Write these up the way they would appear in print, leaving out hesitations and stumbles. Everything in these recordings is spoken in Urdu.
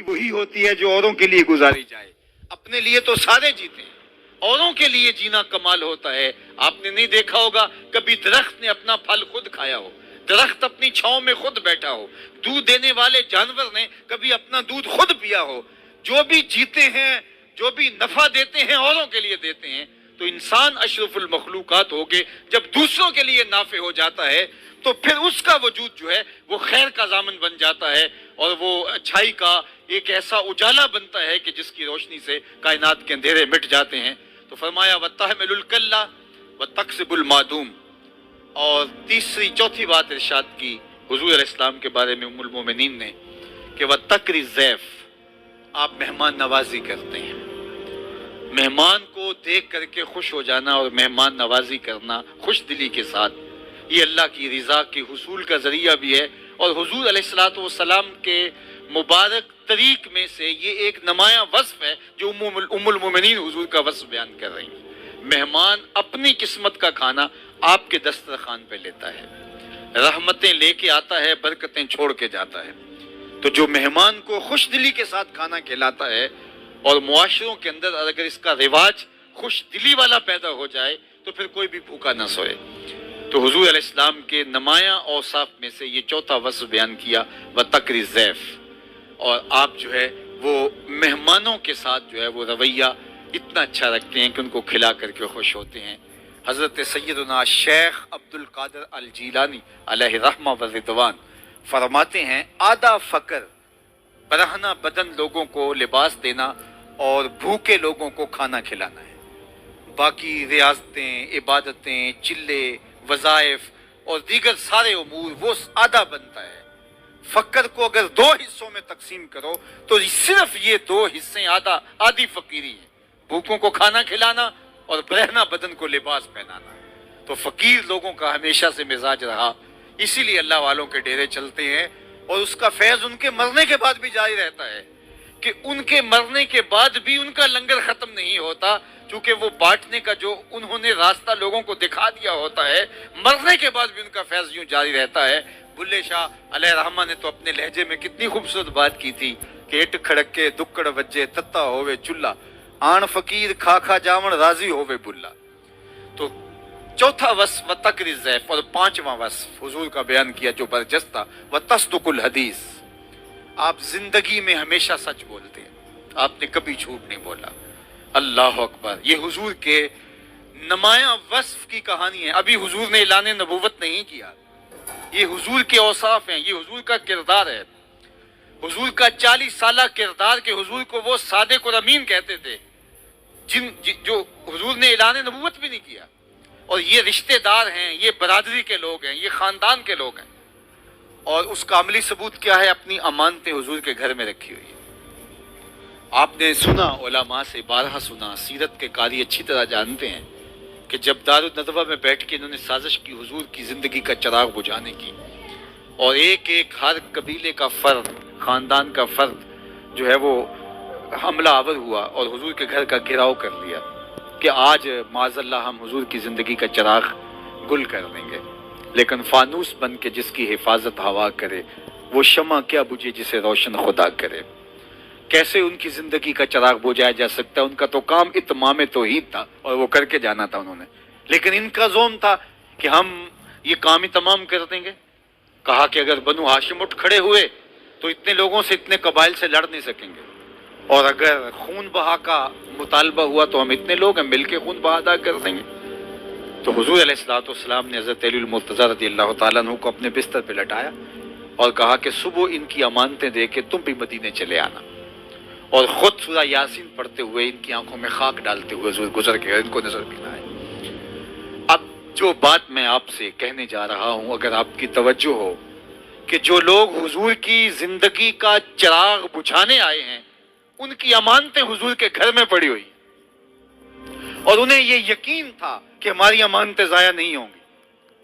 وہی ہوتی ہے جو اوروں کے لیے گزاری جائے. اپنے لیے تو سارے جیتے ہیں, اوروں کے لیے جینا کمال ہوتا ہے. آپ نے نہیں دیکھا ہوگا کبھی درخت نے اپنا پھل خود کھایا ہو, درخت اپنی چھاؤں میں خود بیٹھا ہو, دودھ دینے والے جانور نے کبھی اپنا دودھ خود پیا ہو. جو بھی جیتے ہیں, جو بھی نفع دیتے ہیں, اوروں کے لیے دیتے ہیں. تو انسان اشرف المخلوقات ہو کے جب دوسروں کے لیے نافع ہو جاتا ہے تو پھر اس کا وجود جو ہے وہ خیر کا ضامن بن جاتا ہے, اور وہ اچھائی کا ایک ایسا اجالا بنتا ہے کہ جس کی روشنی سے کائنات کے اندھیرے مٹ جاتے ہیں. تو فرمایا وَتَحْمِلُ الْكَلَّ وَتَكْسِبُ الْمَعْدُومَ. اور تیسری چوتھی بات ارشاد کی حضور علیہ السلام کے بارے میں ام المومنین نے کہ وَتَقْرِ الضَّيْفَ, آپ مہمان نوازی کرتے ہیں. مہمان کو دیکھ کر کے خوش ہو جانا اور مہمان نوازی کرنا خوش دلی کے ساتھ, یہ اللہ کی رضا کے حصول کا ذریعہ بھی ہے. اور حضور علیہ السلام کے مبارک طریق میں سے یہ ایک نمایاں وصف ہے جو ام المومنین حضور کا وصف بیان کر رہی ہیں. مہمان اپنی قسمت کا کھانا آپ کے دسترخوان پہ لیتا ہے, رحمتیں لے کے آتا ہے, برکتیں چھوڑ کے جاتا ہے. تو جو مہمان کو خوش دلی کے ساتھ کھانا کھلاتا ہے, اور معاشروں کے اندر اگر اس کا رواج خوش دلی والا پیدا ہو جائے تو پھر کوئی بھی بھوکا نہ سوئے. تو حضور علیہ السلام کے نمایاں اوصاف میں سے یہ چوتھا وصف بیان کیا وَتَقْرِ الضَّيْفَ. اور آپ جو ہے وہ مہمانوں کے ساتھ جو ہے وہ رویہ اتنا اچھا رکھتے ہیں کہ ان کو کھلا کر کے خوش ہوتے ہیں. حضرت سیدنا شیخ عبد القادر الجیلانی علیہ رحمہ و رضوان فرماتے ہیں آدھا فقر برہنہ بدن لوگوں کو لباس دینا اور بھوکے لوگوں کو کھانا کھلانا ہے. باقی ریاضتیں, عبادتیں, چلے, وظائف اور دیگر سارے امور وہ آدھا بنتا ہے. فقر کو اگر دو حصوں میں تقسیم کرو تو صرف یہ دو حصے آدھی فقیری ہیں, بھوکوں کو کھانا کھلانا اور برہنہ بدن کو لباس پہنانا. تو فقیر لوگوں کا ہمیشہ سے مزاج رہا, اسی لیے اللہ والوں کے ڈیرے چلتے ہیں, اور اس کا فیض ان کے مرنے کے بعد بھی جاری رہتا ہے کہ ان کے مرنے کے بعد بھی ان کا لنگر ختم نہیں ہوتا, چونکہ وہ بانٹنے کا جو انہوں نے راستہ لوگوں کو دکھا دیا ہوتا ہے, مرنے کے بعد بھی ان کا فیض یوں جاری رہتا ہے. بلے شاہ علیہ رحمہ نے تو اپنے لہجے میں کتنی خوبصورت بات کی تھی کہ اٹ کھڑکے دکڑ وجے تتا ہووے چلا, آن فقیر کھا کھا جاون راضی ہووے بلا. تو چوتھا وصف وَتَقْرِ الضَّيْفَ, اور پانچواں وصف حضور کا بیان کیا جو برجستہ تھا وَتَصْدُقُ الْحَدِيث. آپ زندگی میں ہمیشہ سچ بولتے ہیں, آپ نے کبھی جھوٹ نہیں بولا. اللہ اکبر, یہ حضور کے نمایاں وصف کی کہانی ہے. ابھی حضور نے اعلان نبوت نہیں کیا, یہ حضور کے اوصاف ہیں, یہ حضور کا کردار ہے, حضور کا 40 سالہ کردار کہ حضور کو وہ صادق اور امین کہتے تھے جو حضور نے اعلان نبوت بھی نہیں کیا. اور یہ رشتہ دار ہیں, یہ برادری کے لوگ ہیں, یہ خاندان کے لوگ ہیں. اور اس کا عملی ثبوت کیا ہے؟ اپنی امانتیں حضور کے گھر میں رکھی ہوئی ہیں. آپ نے سنا, علماء سے بارہا سنا, سیرت کے قاری اچھی طرح جانتے ہیں کہ جب دارالندوہ میں بیٹھ کے انہوں نے سازش کی حضور کی زندگی کا چراغ بجھانے کی, اور ایک ایک ہر قبیلے کا فرد, خاندان کا فرد جو ہے وہ حملہ آور ہوا اور حضور کے گھر کا گھیراؤ کر لیا کہ آج معاذ اللہ ہم حضور کی زندگی کا چراغ گل کر دیں گے, لیکن فانوس بن کے جس کی حفاظت ہوا کرے وہ شمع کیا بجھے جسے روشن خدا کرے. کیسے ان کی زندگی کا چراغ بجھایا جا سکتا ہے؟ ان کا تو کام اتمام توحید تھا اور وہ کر کے جانا تھا انہوں نے, لیکن ان کا زوم تھا کہ ہم یہ کام ہی تمام کر دیں گے. کہا کہ اگر بنو ہاشم اٹھ کھڑے ہوئے تو اتنے لوگوں سے, اتنے قبائل سے لڑ نہیں سکیں گے, اور اگر خون بہا کا مطالبہ ہوا تو ہم اتنے لوگ ہیں مل کے خون بہا ادا کر دیں گے. تو حضور علیہ السلام نے حضرت علی المرتضیٰ رضی اللہ تعالیٰ عنہ کو اپنے بستر پہ لٹایا اور کہا کہ صبح ان کی امانتیں دے کے تم بھی مدینے چلے آنا, اور خود سورہ یاسین پڑھتے ہوئے ان کی آنکھوں میں خاک ڈالتے ہوئے حضور گزر کے ان کو نظر بھی نہ آئے. اب جو بات میں آپ سے کہنے جا رہا ہوں, اگر آپ کی توجہ ہو کہ جو لوگ حضور کی زندگی کا چراغ بجھانے آئے ہیں ان کی امانتیں حضور کے گھر میں پڑی ہوئی, اور انہیں یہ یقین تھا کہ ہماری امانتیں ضائع نہیں ہوں گی,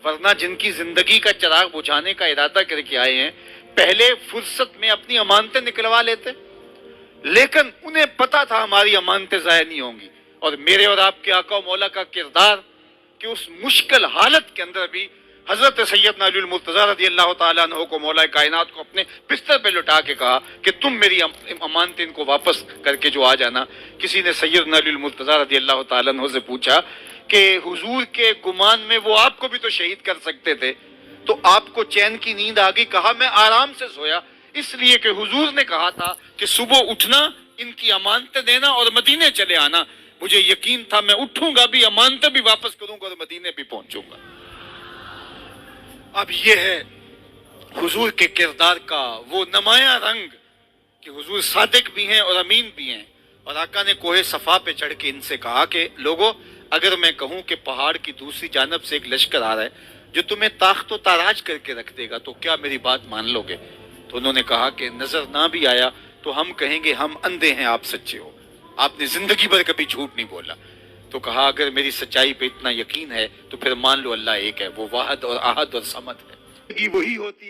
ورنہ جن کی زندگی کا چراغ بجھانے کا ارادہ کر کے آئے ہیں پہلے فرصت میں اپنی امانتیں نکلوا لیتے, لیکن انہیں پتا تھا ہماری امانتیں ضائع نہیں ہوں گی. اور میرے اور آپ کے آقا و مولا کا کردار کہ اس مشکل حالت کے اندر بھی حضرت سیدنا علی المرتضیٰ رضی اللہ تعالیٰ عنہ کو مولا کائنات کو اپنے بستر پہ لٹا کے کہا کہ تم میری امانت ان کو واپس کر کے جو آ جانا. کسی نے سیدنا علی المرتضیٰ رضی اللہ تعالیٰ عنہ سے پوچھا کہ حضور کے گمان میں وہ آپ کو بھی تو شہید کر سکتے تھے، تو آپ کو چین کی نیند آ گئی؟ کہا میں آرام سے سویا، اس لیے کہ حضور نے کہا تھا کہ صبح اٹھنا، ان کی امانتیں دینا اور مدینے چلے آنا. مجھے یقین تھا میں اٹھوں گا بھی، امانتیں بھی واپس کروں گا اور مدینے بھی پہنچوں گا. اب یہ ہے حضور کے کردار کا وہ نمایاں رنگ کہ حضور صادق بھی ہیں اور امین بھی ہیں. اور آقا نے کوہ صفا پہ چڑھ کے ان سے کہا کہ لوگوں، اگر میں کہوں کہ پہاڑ کی دوسری جانب سے ایک لشکر آ رہا ہے جو تمہیں تاخت و تاراج کر کے رکھ دے گا، تو کیا میری بات مان لو گے؟ تو انہوں نے کہا کہ نظر نہ بھی آیا تو ہم کہیں گے ہم اندھے ہیں، آپ سچے ہو، آپ نے زندگی بھر کبھی جھوٹ نہیں بولا. تو کہا اگر میری سچائی پہ اتنا یقین ہے تو پھر مان لو اللہ ایک ہے، وہ واحد اور احد اور صمد ہے. وہی ہوتی ہے